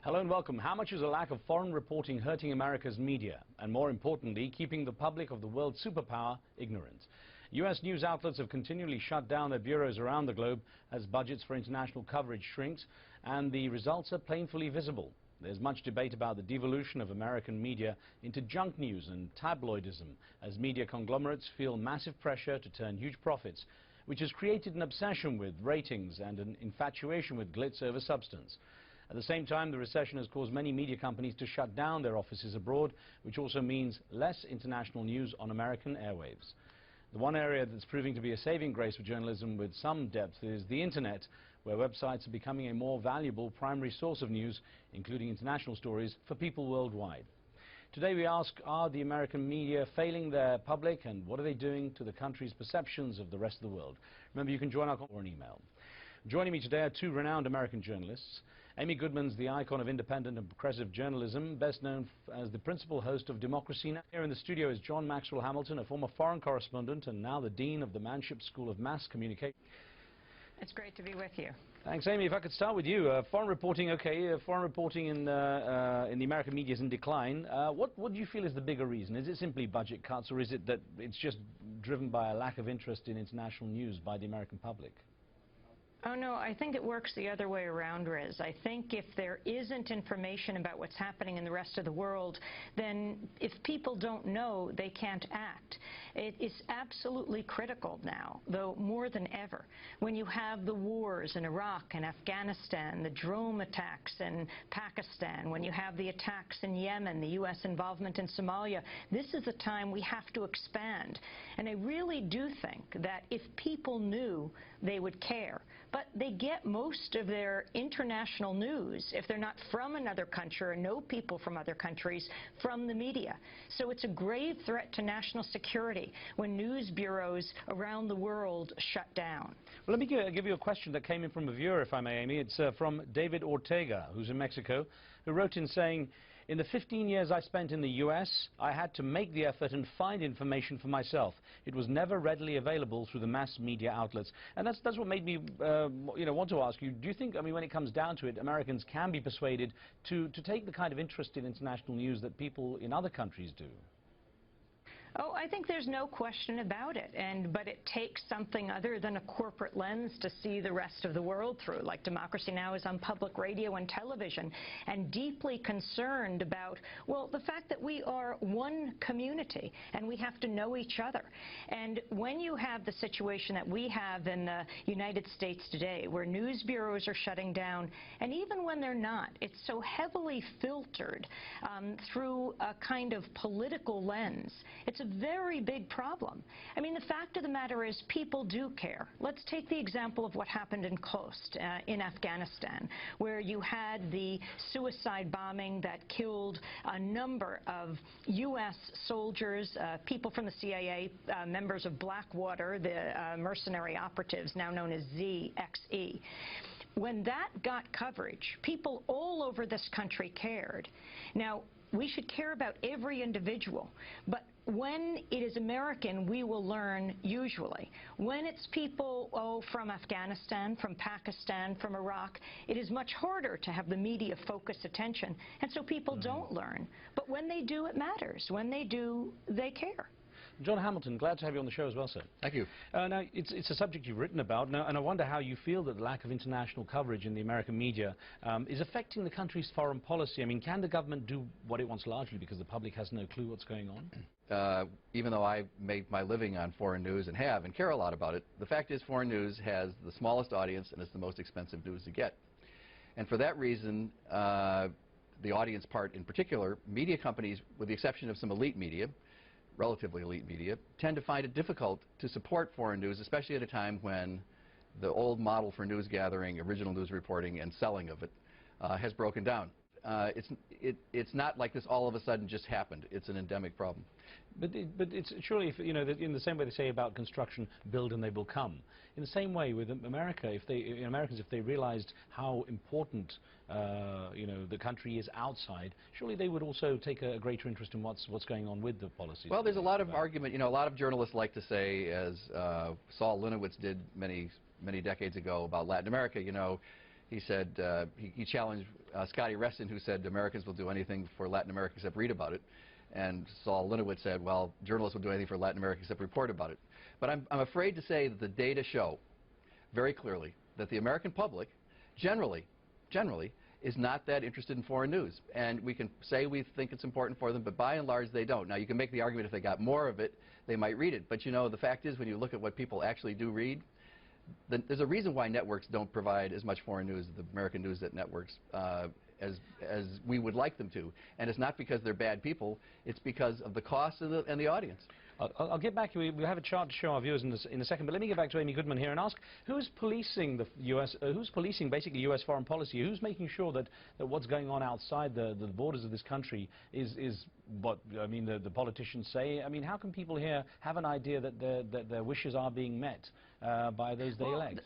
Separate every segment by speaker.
Speaker 1: Hello and welcome. How much is a lack of foreign reporting hurting America's media? And more importantly, keeping the public of the world's superpower ignorant? U.S. news outlets have continually shut down their bureaus around the globe as budgets for international coverage shrinks, and the results are painfully visible. There's much debate about the devolution of American media into junk news and tabloidism, as media conglomerates feel massive pressure to turn huge profits, which has created an obsession with ratings and an infatuation with glitz over substance. At the same time, the recession has caused many media companies to shut down their offices abroad, which also means less international news on American airwaves. The one area that's proving to be a saving grace for journalism with some depth is the internet, where websites are becoming a more valuable primary source of news, including international stories, for people worldwide. Today we ask, are the American media failing their public, and what are they doing to the country's perceptions of the rest of the world? Remember, you can join our call or an email. Joining me today are two renowned American journalists. Amy Goodman's the icon of independent and progressive journalism, best known as the principal host of Democracy Now! Here in the studio is John Maxwell Hamilton, a former foreign correspondent and now the Dean of the Manship School of Mass Communication.
Speaker 2: It's great to be with you.
Speaker 1: Thanks, Amy. If I could start with you. Foreign reporting, okay, foreign reporting in the American media is in decline. What do you feel is the bigger reason? Is it simply budget cuts, or is it that it's just driven by a lack of interest in international news by the American public?
Speaker 2: Oh, no, I think it works the other way around, Riz. I think if there isn't information about what's happening in the rest of the world, then if people don't know, they can't act. It is absolutely critical now, though more than ever, when you have the wars in Iraq and Afghanistan, the drone attacks in Pakistan, when you have the attacks in Yemen, the U.S. involvement in Somalia. This is a time we have to expand. And I really do think that if people knew, they would care. But they get most of their international news, if they're not from another country or know people from other countries, from the media. So it's a grave threat to national security when news bureaus around the world shut down.
Speaker 1: Well, let me give you a question that came in from a viewer, if I may, Amy. It's from David Ortega, who's in Mexico, who wrote in saying, "In the 15 years I spent in the U.S., I had to make the effort and find information for myself. It was never readily available through the mass media outlets." And that's what made me want to ask you, do you think, I mean, when it comes down to it, Americans can be persuaded to take the kind of interest in international news that people in other countries do?
Speaker 2: Oh, I think there's no question about it. But it takes something other than a corporate lens to see the rest of the world through. Like Democracy Now! Is on public radio and television, and deeply concerned about, well, the fact that we are one community and we have to know each other. And when you have the situation that we have in the United States today, where news bureaus are shutting down, and even when they're not, it's so heavily filtered through a kind of political lens. It's a very big problem. I mean, the fact of the matter is people do care. Let's take the example of what happened in Khost in Afghanistan, where you had the suicide bombing that killed a number of U.S. soldiers, people from the CIA, members of Blackwater, the mercenary operatives, now known as ZXE. When that got coverage, people all over this country cared. Now, we should care about every individual, but when it is American, we will learn usually. When it's people from Afghanistan, from Pakistan, from Iraq, it is much harder to have the media focus attention, and so people don't learn. But when they do, it matters. When they do, they care.
Speaker 1: John Hamilton, glad to have you on the show as well, sir.
Speaker 3: Thank you.
Speaker 1: Now, it's a subject you've written about, now, and I wonder how you feel that the lack of international coverage in the American media is affecting the country's foreign policy. I mean, can the government do what it wants largely because the public has no clue what's going on?
Speaker 3: Even though I make my living on foreign news and have and care a lot about it, the fact is foreign news has the smallest audience and it's the most expensive news to get. And for that reason, the audience part in particular, media companies, with the exception of some elite media, relatively elite media, tend to find it difficult to support foreign news, especially at a time when the old model for news gathering, original news reporting, and selling of it has broken down. It's not like this all of a sudden just happened. It's an endemic problem.
Speaker 1: But it's surely, in the same way they say about construction, build and they will come. In the same way with America, Americans, if they realized how important, the country is outside, surely they would also take a greater interest in what's going on with the policies.
Speaker 3: Well, there's a lot of argument. A lot of journalists like to say, as Saul Linowitz did many decades ago about Latin America, he said, he challenged Scotty Reston, who said Americans will do anything for Latin America except read about it. And Saul Linowitz said, well, journalists will do anything for Latin America except report about it. But I'm afraid to say that the data show very clearly that the American public generally is not that interested in foreign news. And we can say we think it's important for them, but by and large they don't. Now you can make the argument if they got more of it, they might read it. But you know, the fact is when you look at what people actually do read, there's a reason why networks don't provide as much foreign news as the American news networks as we would like them to. And it's not because they're bad people, it's because of the cost and the audience.
Speaker 1: I'll get back to you. We have a chart to show our viewers in a second, but let me get back to Amy Goodman here and ask, who's policing the U.S., who's policing basically U.S. foreign policy? Who's making sure that what's going on outside the borders of this country is what, I mean, the politicians say? I mean, how can people here have an idea that their wishes are being met by those they elect?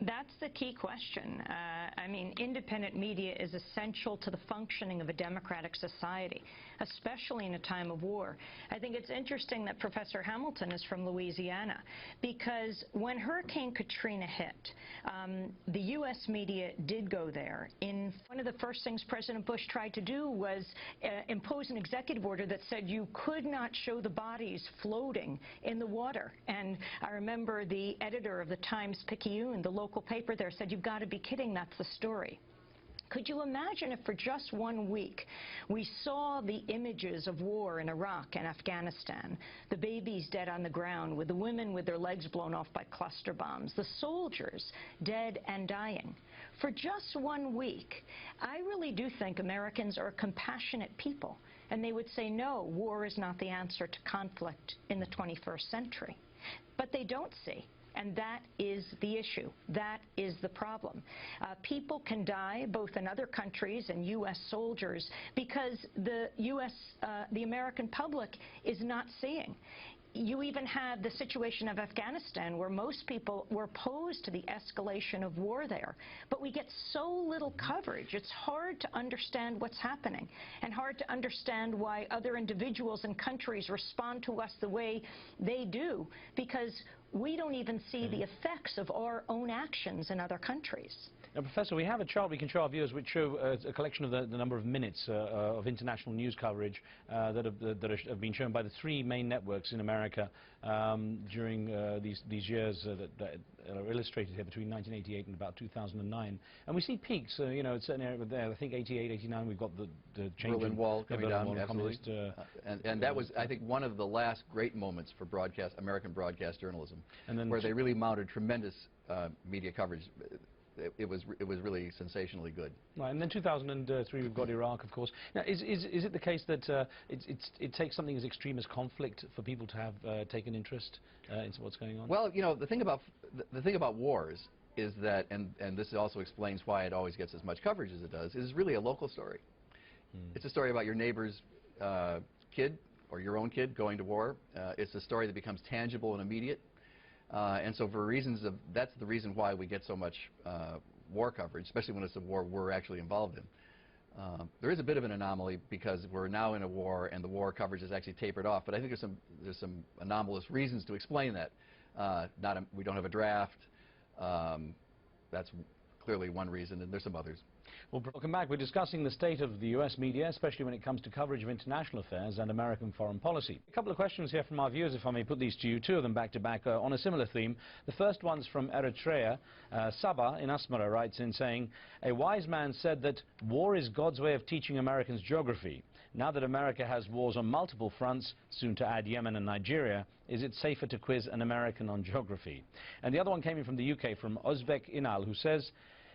Speaker 2: That's the key question. I mean, independent media is essential to the functioning of a democratic society, especially in a time of war. I think it's interesting that Professor Hamilton is from Louisiana, because when Hurricane Katrina hit, the U.S. media did go there. One of the first things President Bush tried to do was impose an executive order that said you could not show the bodies floating in the water. And I remember the editor of the Times-Picayune, the local paper there, said, "You've got to be kidding, that's the story." Could you imagine if for just 1 week we saw the images of war in Iraq and Afghanistan, the babies dead on the ground, with the women with their legs blown off by cluster bombs, the soldiers dead and dying? For just 1 week, I really do think Americans are compassionate people, and they would say, no, war is not the answer to conflict in the 21st century. But they don't see. And that is the issue. That is the problem. People can die, both in other countries and U.S. soldiers, because the American public is not seeing. You even had the situation of Afghanistan, where most people were opposed to the escalation of war there. But we get so little coverage, it's hard to understand what's happening, and hard to understand why other individuals and countries respond to us the way they do, because we don't even see the effects of our own actions in other countries.
Speaker 1: Now, Professor, we have a chart we can show our viewers which show a collection of the number of minutes of international news coverage that have been shown by the 3 main networks in America during these years that are illustrated here between 1988 and about 2009. And we see peaks, you know, at certain areas there. I think 88, 89, we've got the change
Speaker 3: Berlin Wall coming down,
Speaker 1: Wall,
Speaker 3: absolutely. And that was, I think, one of the last great moments for American broadcast journalism, and then where they really mounted tremendous media coverage. It was really sensationally good. Right,
Speaker 1: and then 2003 we've got Iraq, of course. Now, is it the case that it takes something as extreme as conflict for people to have taken interest into what's going on?
Speaker 3: Well, you know, the thing about wars is that, and this also explains why it always gets as much coverage as it does, is really a local story. It's a story about your neighbor's kid or your own kid going to war. It's a story that becomes tangible and immediate. And so for reasons of, that's the reason why we get so much war coverage, especially when it's a war we're actually involved in. There is a bit of an anomaly because we're now in a war and the war coverage is actually tapered off, but I think there's some anomalous reasons to explain that. We don't have a draft. That's clearly one reason, and there's some others.
Speaker 1: Well, welcome back. We're discussing the state of the U.S. media, especially when it comes to coverage of international affairs and American foreign policy. A couple of questions here from our viewers, if I may put these to you, 2 of them back to back on a similar theme. The first one's from Eritrea. Sabah in Asmara writes in saying, a wise man said that war is God's way of teaching Americans geography. Now that America has wars on multiple fronts, soon to add Yemen and Nigeria, is it safer to quiz an American on geography? And the other one came in from the UK, from Ozbek Inal, who says,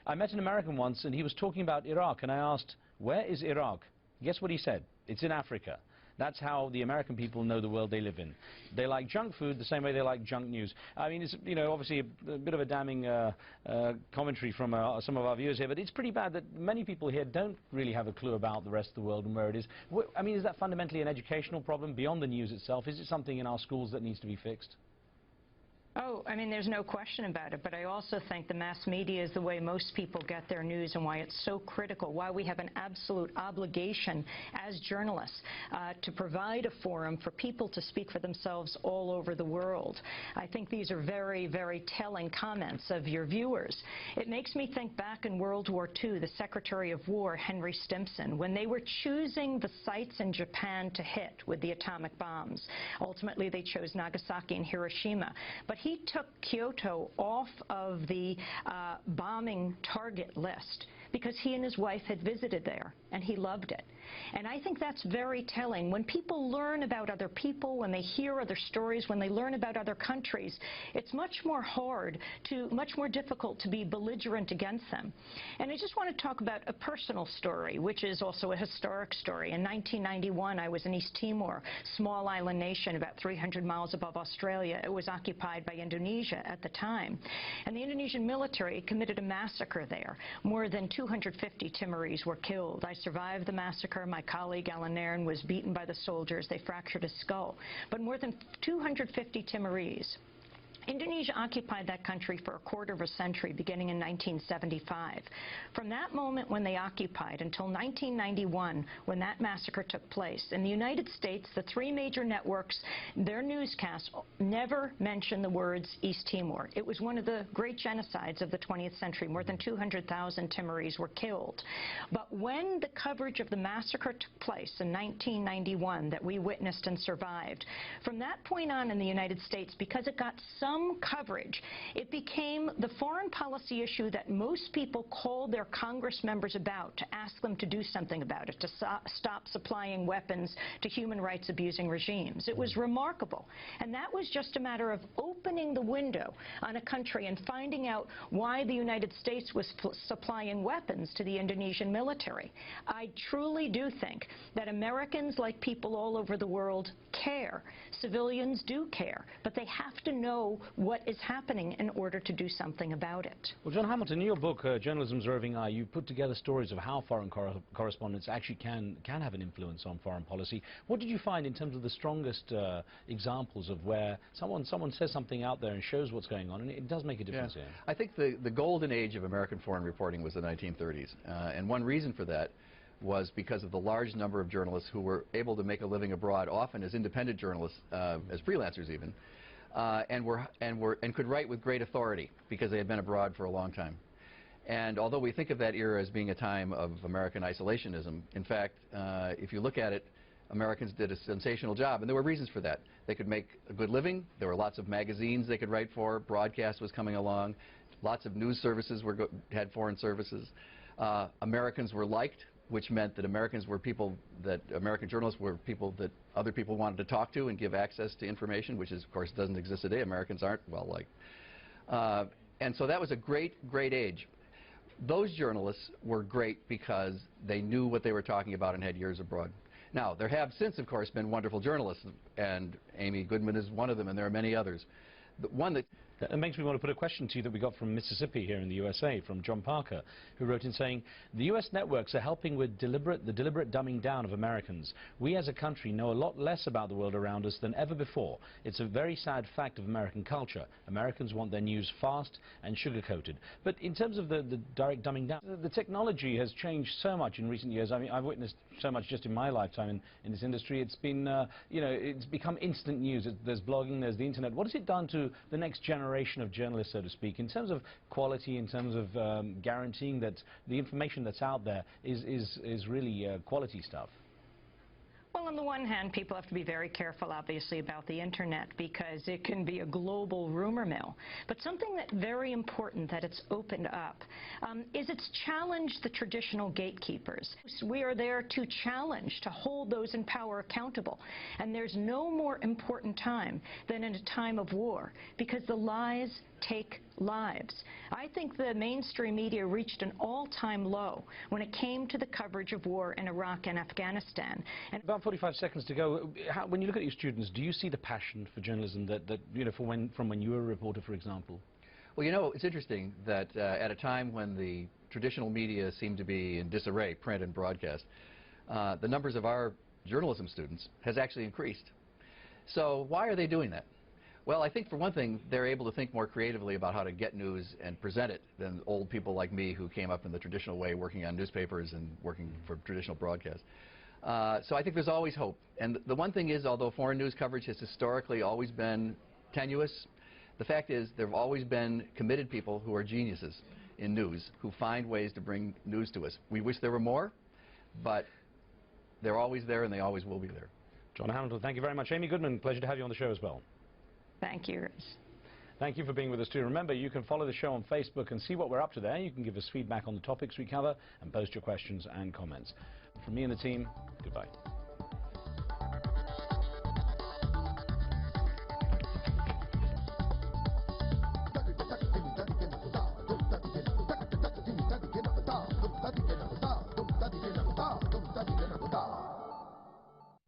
Speaker 1: I met an American once and he was talking about Iraq, and I asked, where is Iraq? Guess what he said? It's in Africa. That's how the American people know the world they live in. They like junk food the same way they like junk news. I mean, it's, you know, obviously a bit of a damning commentary from some of our viewers here, but it's pretty bad that many people here don't really have a clue about the rest of the world and where it is. I mean, is that fundamentally an educational problem beyond the news itself? Is it something in our schools that needs to be fixed?
Speaker 2: Oh, I mean, there's no question about it, but I also think the mass media is the way most people get their news and why it's so critical, why we have an absolute obligation as journalists to provide a forum for people to speak for themselves all over the world. I think these are very, very telling comments of your viewers. It makes me think back in World War II, the Secretary of War, Henry Stimson, when they were choosing the sites in Japan to hit with the atomic bombs. Ultimately, they chose Nagasaki and Hiroshima. But he took Kyoto off of the bombing target list because he and his wife had visited there, and he loved it. And I think that's very telling. When people learn about other people, when they hear other stories, when they learn about other countries, it's much more difficult to be belligerent against them. And I just want to talk about a personal story, which is also a historic story. In 1991, I was in East Timor, small island nation about 300 miles above Australia. It was occupied by Indonesia at the time. And the Indonesian military committed a massacre there. More than 250 Timorese were killed. I survived the massacre. My colleague, Alan Nairn, was beaten by the soldiers. They fractured his skull. But more than 250 Timorese. Indonesia occupied that country for a quarter of a century, beginning in 1975. From that moment when they occupied until 1991, when that massacre took place, in the United States, the three major networks, their newscasts never mentioned the words East Timor. It was one of the great genocides of the 20th century. More than 200,000 Timorese were killed. But when the coverage of the massacre took place in 1991 that we witnessed and survived, from that point on in the United States, because it got some coverage, it became the foreign policy issue that most people called their Congress members about to ask them to do something about it, to stop supplying weapons to human rights abusing regimes. It was remarkable. And that was just a matter of opening the window on a country and finding out why the United States was supplying weapons to the Indonesian military. I truly do think that Americans, like people all over the world, care. Civilians do care, but they have to know what is happening in order to do something about it.
Speaker 1: Well, John Hamilton, in your book, Journalism's Roving Eye, you put together stories of how foreign correspondents actually can have an influence on foreign policy. What did you find in terms of the strongest examples of where someone says something out there and shows what's going on, and it does make a difference here?
Speaker 3: I think the golden age of American foreign reporting was the 1930s, and one reason for that was because of the large number of journalists who were able to make a living abroad, often as independent journalists, as freelancers even, and could write with great authority because they had been abroad for a long time. And although we think of that era as being a time of American isolationism, in fact, if you look at it, Americans did a sensational job, and there were reasons for that. They could make a good living. There were lots of magazines they could write for. Broadcast was coming along. Lots of news services had foreign services. Americans were liked, which meant that American journalists were people that other people wanted to talk to and give access to information, which of course doesn't exist today. Americans aren't well liked. And so that was a great age. Those journalists were great because they knew what they were talking about and had years abroad. Now, there have since, of course, been wonderful journalists, and Amy Goodman is one of them, and there are many others. The one that
Speaker 1: It makes me want to put a question to you that we got from Mississippi here in the USA, from John Parker, who wrote in saying, the U.S. networks are helping with the deliberate dumbing down of Americans. We as a country know a lot less about the world around us than ever before. It's a very sad fact of American culture. Americans want their news fast and sugar-coated. But in terms of the direct dumbing down, the technology has changed so much in recent years. I mean, I've witnessed so much just in my lifetime in this industry. It's been, you know, it's become instant news. There's blogging, there's the internet. What has it done to the next generation of journalists, so to speak, in terms of quality, in terms of guaranteeing that the information that's out there is really quality stuff?
Speaker 2: Well, on the one hand, people have to be very careful, obviously, about the internet because it can be a global rumor mill. But something that's very important that it's opened up is it's challenged the traditional gatekeepers. We are there to challenge, to hold those in power accountable. And there's no more important time than in a time of war because the lies take lives. I think the mainstream media reached an all-time low when it came to the coverage of war in Iraq and Afghanistan. And
Speaker 1: about 45 seconds to go. When you look at your students, do you see the passion for journalism that you know, from when you were a reporter, for example?
Speaker 3: Well, you know, it's interesting that at a time when the traditional media seemed to be in disarray, print and broadcast, the numbers of our journalism students has actually increased. So why are they doing that? Well, I think for one thing, they're able to think more creatively about how to get news and present it than old people like me who came up in the traditional way, working on newspapers and working for traditional broadcasts. So I think there's always hope. And the one thing is, although foreign news coverage has historically always been tenuous, the fact is there have always been committed people who are geniuses in news who find ways to bring news to us. We wish there were more, but they're always there and they always will be there.
Speaker 1: John Hamilton, thank you very much. Amy Goodman, pleasure to have you on the show as well.
Speaker 2: Thank you, Rich.
Speaker 1: Thank you for being with us too. Remember, you can follow the show on Facebook and see what we're up to there. You can give us feedback on the topics we cover and post your questions and comments. From me and the team, goodbye.